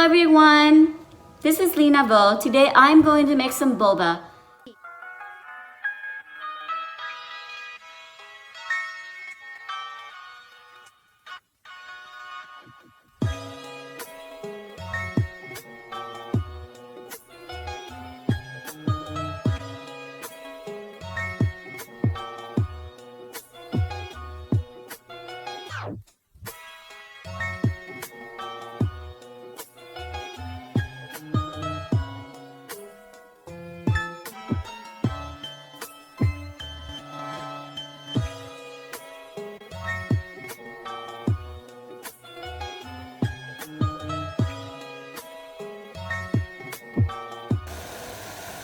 everyone, this is Lina Vo. Today I'm going to make some boba.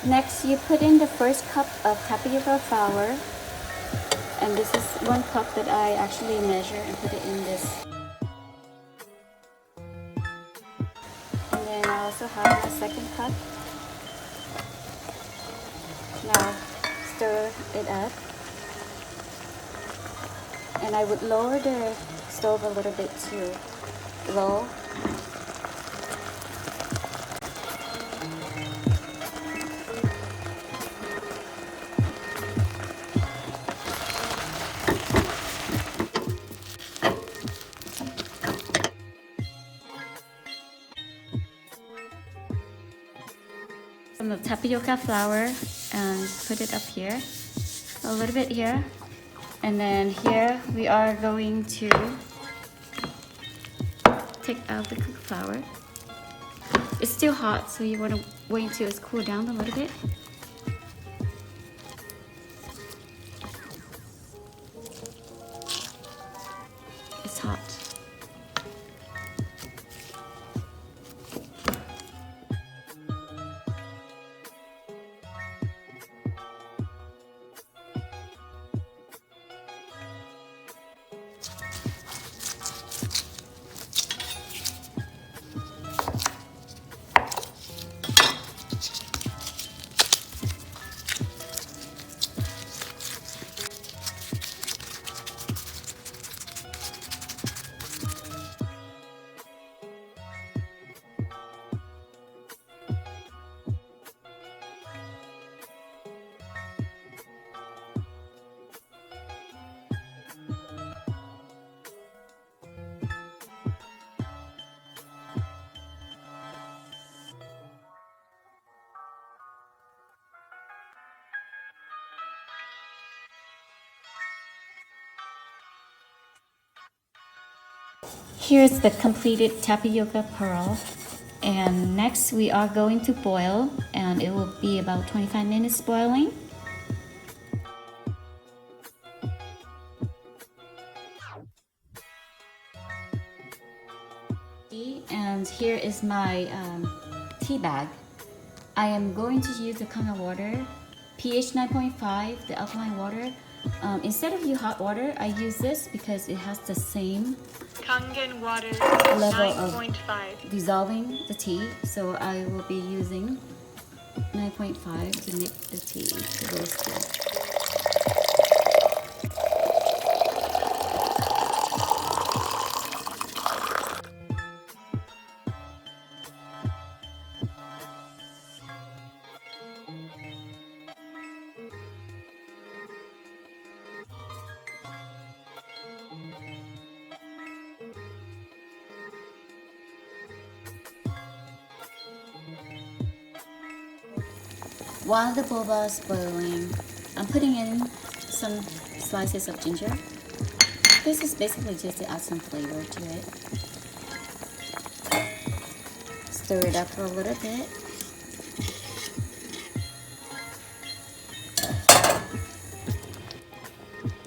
Next, you put in the first cup of tapioca flour, and this is 1 cup that I actually measure and put it in this. And then I also have my second cup. Now stir it up, and I would lower the stove a little bit to low. Some of tapioca flour and put it up here, a little bit here, and then here we are going to take out the cooked flour. It's still hot, so you want to wait until it's cooled down a little bit. It's hot. Here's the completed tapioca pearl, and next we are going to boil, and it will be about 25 minutes boiling. And here is my tea bag. I am going to use the Kangen water, pH 9.5, the alkaline water. Instead of hot water, I use this because it has the same Kangen water level 9.5 of dissolving the tea. So I will be using 9.5 to make the tea to roast it. While the boba is boiling, I'm putting in some slices of ginger. This is basically just to add some flavor to it. Stir it up for a little bit.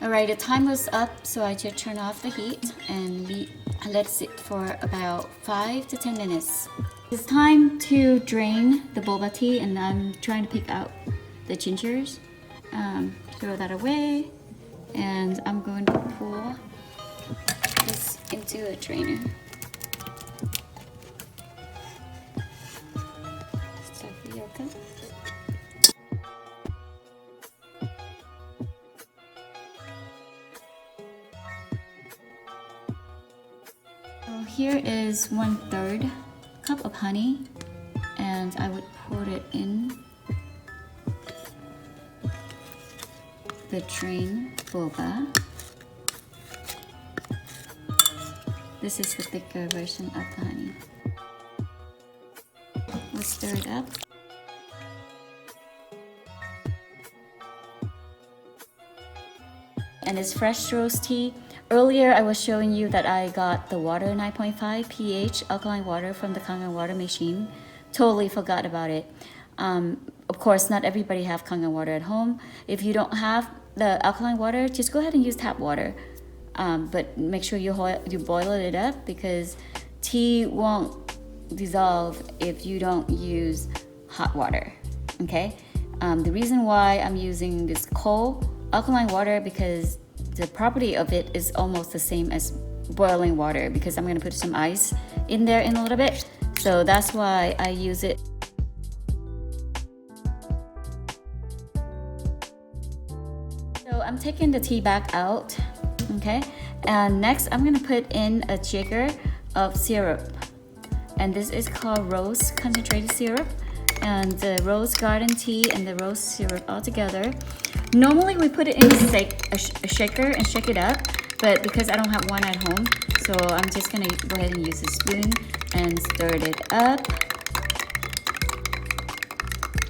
Alright, the timer's up, so I just turn off the heat and let it sit for about 5 to 10 minutes. It's time to drain the boba tea, and I'm trying to pick out the gingers. Throw that away, and I'm going to pour this into a drainer. Tapioca. So here is 1/3 cup of honey, and I would pour it in the drained boba. This is the thicker version of the honey. We'll stir it up. And it's fresh roast tea. Earlier I was showing you that I got the water 9.5 pH alkaline water from the Kangen water machine. Totally forgot about it. Of course, not everybody have Kangen water at home. If you don't have the alkaline water, just go ahead and use tap water. But make sure you boil it up, because tea won't dissolve if you don't use hot water. Okay. The reason why I'm using this cold alkaline water, because the property of it is almost the same as boiling water, because I'm going to put some ice in there in a little bit. So that's why I use it. So I'm taking the tea bag out, okay? And next I'm going to put in a shaker of syrup. And this is called rose concentrated syrup. And the rose garden tea and the rose syrup all together. Normally we put it in a shaker and shake it up, but because I don't have one at home, so I'm just gonna go ahead and use a spoon and stir it up.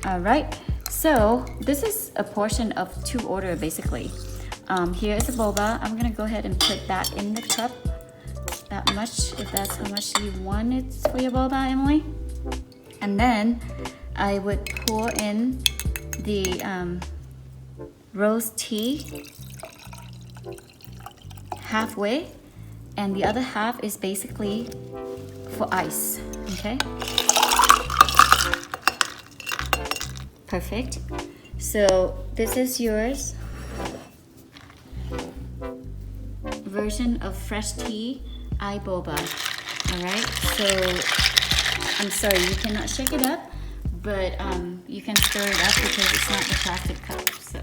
All right, so this is a portion of 2 order basically. Here is the boba. I'm gonna go ahead and put that in the cup, that much, if that's how much you want it for your boba, Emily. And then I would pour in the rose tea halfway, and the other half is basically for ice, okay? Perfect. So this is yours version of fresh tea boba. All right, so I'm sorry you cannot shake it up, but you can stir it up because it's not the plastic cup. So